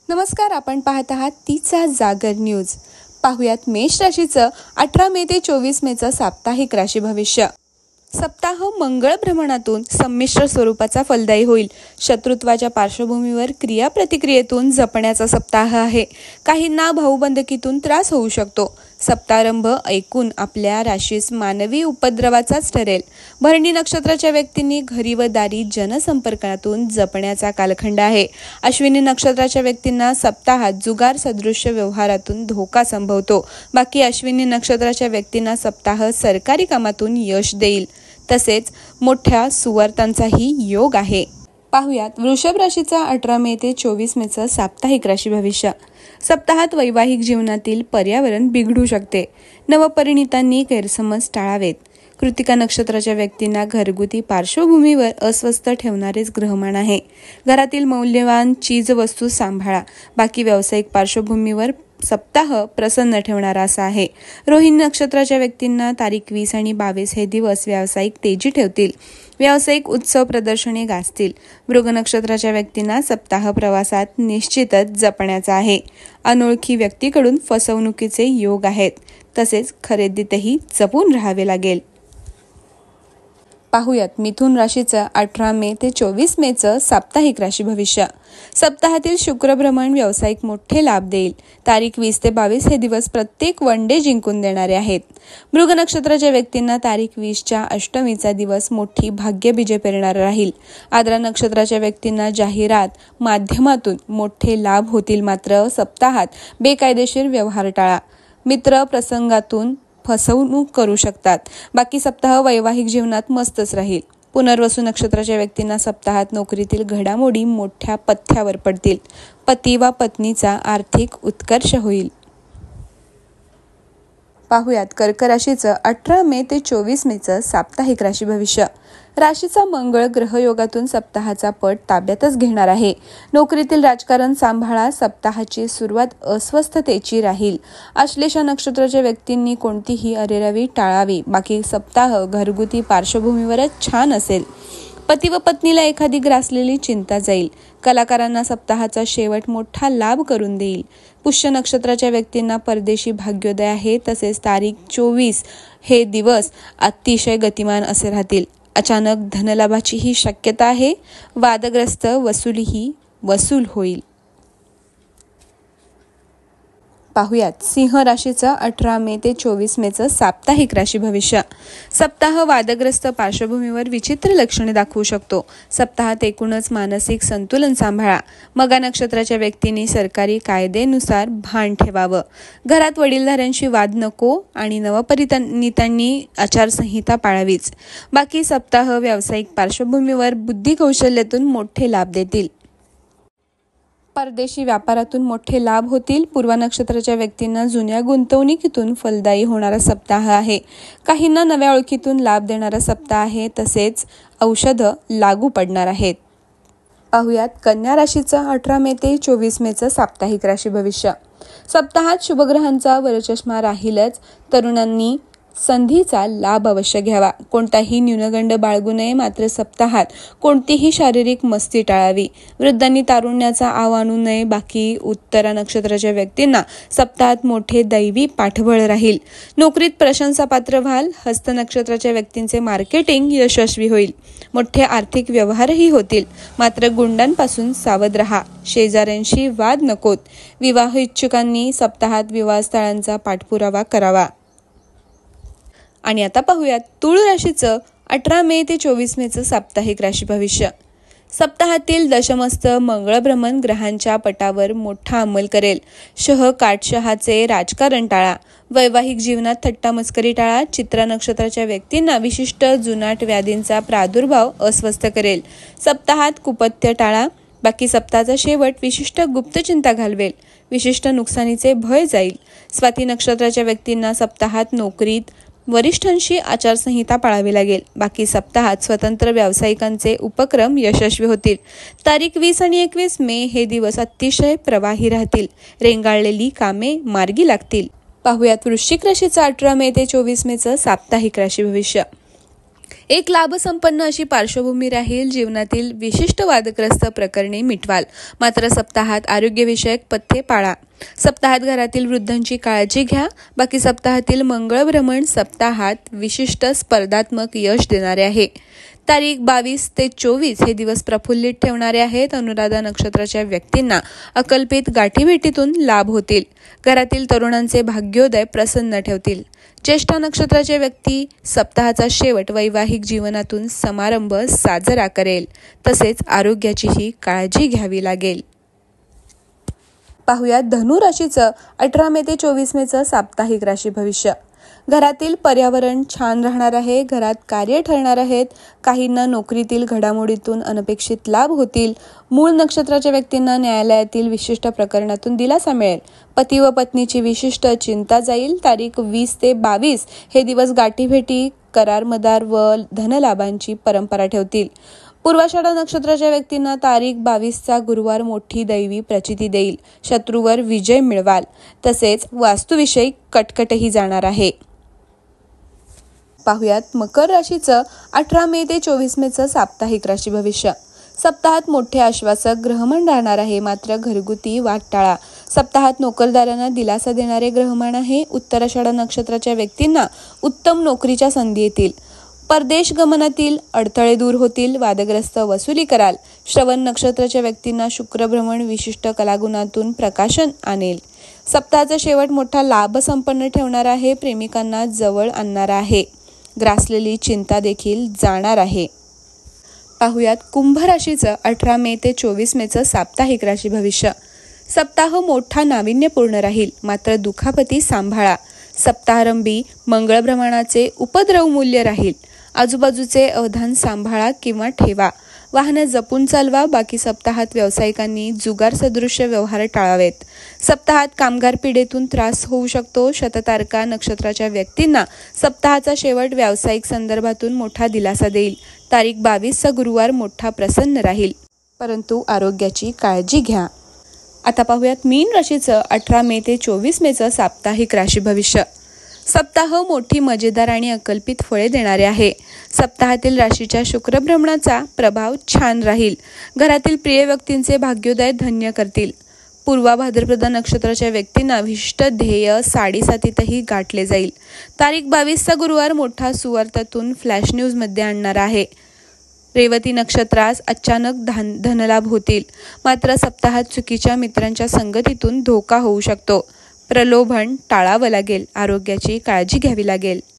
नमस्कार, आपण पाहत आहात तिचा जागर न्यूज. पाहुयात मेष राशीचं 18 मे ते 24 मेचं साप्ताहिक राशी भविष्य. सप्ताह मंगळ भ्रमणातून संमिश्र स्वरूपाचा फलदायी होईल. शत्रुत्वाच्या पार्श्वभूमीवर क्रिया प्रतिक्रियेतून जपण्याचा सप्ताह आहे. काहींना भाऊबंदकीतून त्रास होऊ शकतो. सप्तारंभ ऐकून आपल्या राशीस मानवी उपद्रवाचाच ठरेल. भरणी नक्षत्राच्या व्यक्तींनी घरी व दारी जनसंपर्कातून जपण्याचा कालखंड आहे. अश्विनी नक्षत्राच्या व्यक्तींना सप्ताहात जुगार सदृश्य व्यवहारातून धोका संभवतो. बाकी अश्विनी नक्षत्राच्या व्यक्तींना सप्ताह सरकारी कामातून यश देईल. तसेच मोठ्या सुवार्तांचाही योग आहे. पाहुयात वृषभ राशीचा 18 मे ते 24 मेचं साप्ताहिक राशी भविष्य. सप्ताहात वैवाहिक जीवनातील पर्यावरण बिघडू शकते. नवपरिणितांनी गैरसमज टाळावेत. कृतिका नक्षत्राच्या व्यक्तींना घरगुती पार्श्वभूमीवर अस्वस्थ ठेवणारेच ग्रहमान आहे. घरातील मौल्यवान चीजवस्तू सांभाळा. बाकी व्यावसायिक पार्श्वभूमीवर सप्ताह प्रसन्न ठेवणारा असा आहे. रोहिणी नक्षत्राच्या व्यक्तींना तारीख 20 आणि 22 हे दिवस व्यावसायिक तेजी ठेवतील. व्यावसायिक उत्सव प्रदर्शने गाजतील. मृग नक्षत्राच्या व्यक्तींना सप्ताह प्रवासात निश्चितच जपण्याचा आहे. अनोळखी व्यक्तीकडून फसवणुकीचे योग आहेत. तसेच खरेदीतही जपून राहावे लागेल. पाहुयात मिथुन राशीचं 18 मे ते 24 मेचं साप्ताहिक राशी भविष्य. सप्ताहातील शुक्र भ्रमण व्यावसायिक मोठे लाभ देईल. तारीख 20 ते 22 हे दिवस प्रत्येक वनडे जिंकून देणारे आहेत. मृग नक्षत्राच्या व्यक्तींना तारीख 20च्या अष्टमीचा दिवस मोठी भाग्यबीजे पेरणारा राहील. आद्रा नक्षत्राच्या व्यक्तींना जाहिरात माध्यमातून मोठे लाभ होतील. मात्र सप्ताहात बेकायदेशीर व्यवहार टाळा. मित्र प्रसंगातून फसवणूक करू शकतात. बाकी सप्ताह वैवाहिक जीवनात मस्तच राहील. पुनर्वसू नक्षत्राच्या व्यक्तींना सप्ताहात नोकरीतील घडामोडी मोठ्या पथ्यावर पडतील. पती वा पत्नीचा आर्थिक उत्कर्ष होईल. पाहुयात कर्क राशीचं 18 मे ते 24 मेचं साप्ताहिक राशी भविष्य. राशीचा मंगळ ग्रहयोगातून सप्ताहाचा पट ताब्यातच घेणार आहे. नोकरीतील राजकारण सांभाळा. सप्ताहाची सुरुवात अस्वस्थतेची राहील. आश्लेषा नक्षत्राच्या व्यक्तींनी कोणतीही अरेरावी टाळावी. बाकी सप्ताह घरगुती पार्श्वभूमीवरच छान असेल. पती व पत्नीला एखादी ग्रासलेली चिंता जाईल. कलाकारांना सप्ताहाचा शेवट मोठा लाभ करून देईल. पुष्य नक्षत्राच्या व्यक्तींना परदेशी भाग्योदय आहे. तसेच तारीख 24 हे दिवस अतिशय गतिमान असे राहतील. अचानक धनलाभाचीही शक्यता आहे. वादग्रस्त वसुलीही वसूल होईल. पाहुयात सिंह राशीचं 18 मे ते 24 मेचं साप्ताहिक राशी भविष्य. सप्ताह वादग्रस्त पार्श्वभूमीवर विचित्र लक्षणे दाखवू शकतो. सप्ताहात एकूणच मानसिक संतुलन सांभाळा. मगा नक्षत्राच्या व्यक्तींनी सरकारी कायदेनुसार भान ठेवावं. घरात वडीलधाऱ्यांशी वाद नको आणि नवपरिणितांनी आचारसंहिता पाळावीच. बाकी सप्ताह व्यावसायिक पार्श्वभूमीवर बुद्धिकौशल्यातून मोठे लाभ देतील. परदेशी व्यापारातून मोठे लाभ होतील. पूर्वा नक्षत्राच्या व्यक्तींना जुन्या गुंतवणुकीतून फलदायी होणारा सप्ताह आहे. काहींना नव्या ओळखीतून लाभ देणारा सप्ताह आहे. तसेच औषधं लागू पडणार आहेत. पाहुयात कन्या राशीचं 18 मे ते 24 मेचं साप्ताहिक राशी भविष्य. सप्ताहात शुभग्रहांचा वरचष्मा राहीलच. तरुणांनी संधीचा लाभ अवश्य घ्यावा. कोणताही न्यूनगंड बाळगू नये. मात्र सप्ताहात कोणतीही शारीरिक मस्ती टाळावी. वृद्धांनी तारुण्याचा आव आणू नये. बाकी उत्तरा नक्षत्राच्या व्यक्तींना सप्ताहात मोठे दैवी पाठबळ राहील. नोकरीत प्रशंसापात्र व्हाल. हस्त नक्षत्राच्या व्यक्तींचे मार्केटिंग यशस्वी होईल. मोठे आर्थिक व्यवहारही होतील. मात्र गुंडांपासून सावध राहा. शेजाऱ्यांशी वाद नकोत. विवाह इच्छुकांनी सप्ताहात विवाहस्थळांचा पाठपुरावा करावा. आणि आता पाहूयात तूळ राशीचं 18 मे ते 24 मेचं साप्ताहिक राशी भविष्य. सप्ताहातील दशमस्त मंगळ भ्रमण ग्रहांच्या पटावर मोठा अंमल करेल. काटशहाचे राजकारण टाळा. वैवाहिक जीवनात थट्टा मस्करी टाळा. चित्रा नक्षत्राच्या व्यक्तींना विशिष्ट जुनाट व्याधींचा प्रादुर्भाव अस्वस्थ करेल. सप्ताहात कुपथ्य टाळा. बाकी सप्ताहाचा शेवट विशिष्ट गुप्तचिंता घालवेल. विशिष्ट नुकसानीचे भय जाईल. स्वाती नक्षत्राच्या व्यक्तींना सप्ताहात नोकरीत वरिष्ठांशी आचारसंहिता पाळावी लागेल. बाकी सप्ताहात स्वतंत्र व्यावसायिकांचे उपक्रम यशस्वी होतील. तारीख 20 आणि 21 मे हे दिवस अतिशय प्रवाही राहतील. रेंगाळलेली कामे मार्गी लागतील. पाहुयात वृश्चिक राशीचं 18 मे ते 24 मेचं साप्ताहिक राशी भविष्य. एक लाभसंपन्न अशी पार्श्वभूमी राहील. जीवनातील विशिष्ट वादग्रस्त प्रकरणे मिटवाल. मात्र सप्ताहात आरोग्यविषयक पथ्ये पाळा. सप्ताहात घरातील वृद्धांची काळजी घ्या. बाकी सप्ताहातील मंगळ भ्रमण सप्ताहात विशिष्ट स्पर्धात्मक यश देणारे आहे. तारीख 22 ते 24 हे दिवस प्रफुल्लित ठेवणारे आहेत. अनुराधा नक्षत्राच्या व्यक्तींना अकल्पित गाठीभेटीतून लाभ होतील. घरातील तरुणांचे भाग्योदय प्रसन्न ठेवतील. ज्येष्ठ नक्षत्राच्या व्यक्ती सप्ताहाचा शेवट वैवाहिक जीवनातून समारंभ साजरा करेल. तसेच आरोग्याचीही काळजी घ्यावी लागेल. पाहुयात धनु राशीचं 18 मे ते 24 मेचं साप्ताहिक राशी भविष्य. घरातील पर्यावरण छान राहणार आहे. घरात कार्य ठरणार आहेत. काहींना नोकरीतील घडामोडीतून अनपेक्षित लाभ होतील. मूळ नक्षत्राच्या व्यक्तींना न्यायालयातील विशिष्ट प्रकरणातून दिलासा मिळेल. पती व पत्नीची विशिष्ट चिंता जाईल. तारीख 20 ते 22 हे दिवस गाठीभेटी, करार मदार व धनलाभांची परंपरा ठेवतील. पूर्वाषाढा नक्षत्राच्या व्यक्तींना तारीख 22चा गुरुवार मोठी दैवी प्रचिती देईल. शत्रूवर विजय मिळवाल. तसेच वास्तुविषयी कटकटही जाणार आहे. पाहुयात मकर राशीचं 18 मे ते 24 मेचं साप्ताहिक राशी भविष्य. सप्ताहात मोठे आश्वासक ग्रहमान राहणार आहे. मात्र घरगुती वाद टाळा. सप्ताहात नोकरदारांना दिलासा देणारे ग्रहमान आहे. उत्तराषाढा नक्षत्राच्या व्यक्तींना उत्तम नोकरीच्या संधी येतील. परदेश गमनातील अडथळे दूर होतील. वादग्रस्त वसुली कराल. श्रवण नक्षत्राच्या व्यक्तींना शुक्रभ्रमण विशिष्ट कलागुणातून प्रकाशन आणेल. सप्ताहाचा शेवट मोठा लाभ संपन्न ठेवणार आहे. प्रेमिकांना जवळ आणणार आहे. ग्रासलेली चिंता देखील जाणार आहे. पाहुयात कुंभ राशीचं 18 मे ते 24 मेचं साप्ताहिक राशी भविष्य. सप्ताह मोठा नाविन्यपूर्ण राहील. मात्र दुखापती सांभाळा. सप्ताहारंभी मंगळ भ्रमणाचे उपद्रव मूल्य राहील. आजूबाजूचे अवधान सांभाळा किंवा ठेवा. वाहनं जपून चालवा. बाकी सप्ताहात व्यावसायिकांनी जुगार सदृश्य व्यवहार टाळावेत. सप्ताहात कामगार पिढेतून त्रास होऊ शकतो. शततारका नक्षत्राच्या व्यक्तींना सप्ताहाचा शेवट व्यावसायिक संदर्भातून मोठा दिलासा देईल. तारीख 22चा गुरुवार मोठा प्रसन्न राहील. परंतु आरोग्याची काळजी घ्या. आता पाहूयात मीन राशीचं 18 मे ते 24 मेचं साप्ताहिक राशी भविष्य. सप्ताह मोठी मजेदार आणि अकल्पित फळे देणारे आहे. सप्ताहातील राशीच्या शुक्रभ्रमणाचा प्रभाव छान राहील. घरातील प्रिय व्यक्तींचे भाग्योदय धन्य करतील. पूर्वा भाद्रपदा नक्षत्राच्या व्यक्तींना विशिष्ट ध्येय साडेसातीतही गाठले जाईल. तारीख 22चा गुरुवार मोठा सुवार्तातून फ्लॅश न्यूजमध्ये आणणार आहे. रेवती नक्षत्रास अचानक धनलाभ होतील. मात्र सप्ताहात चुकीच्या मित्रांच्या संगतीतून धोका होऊ शकतो. प्रलोभन टाळावं लागेल. आरोग्याची काळजी घ्यावी लागेल.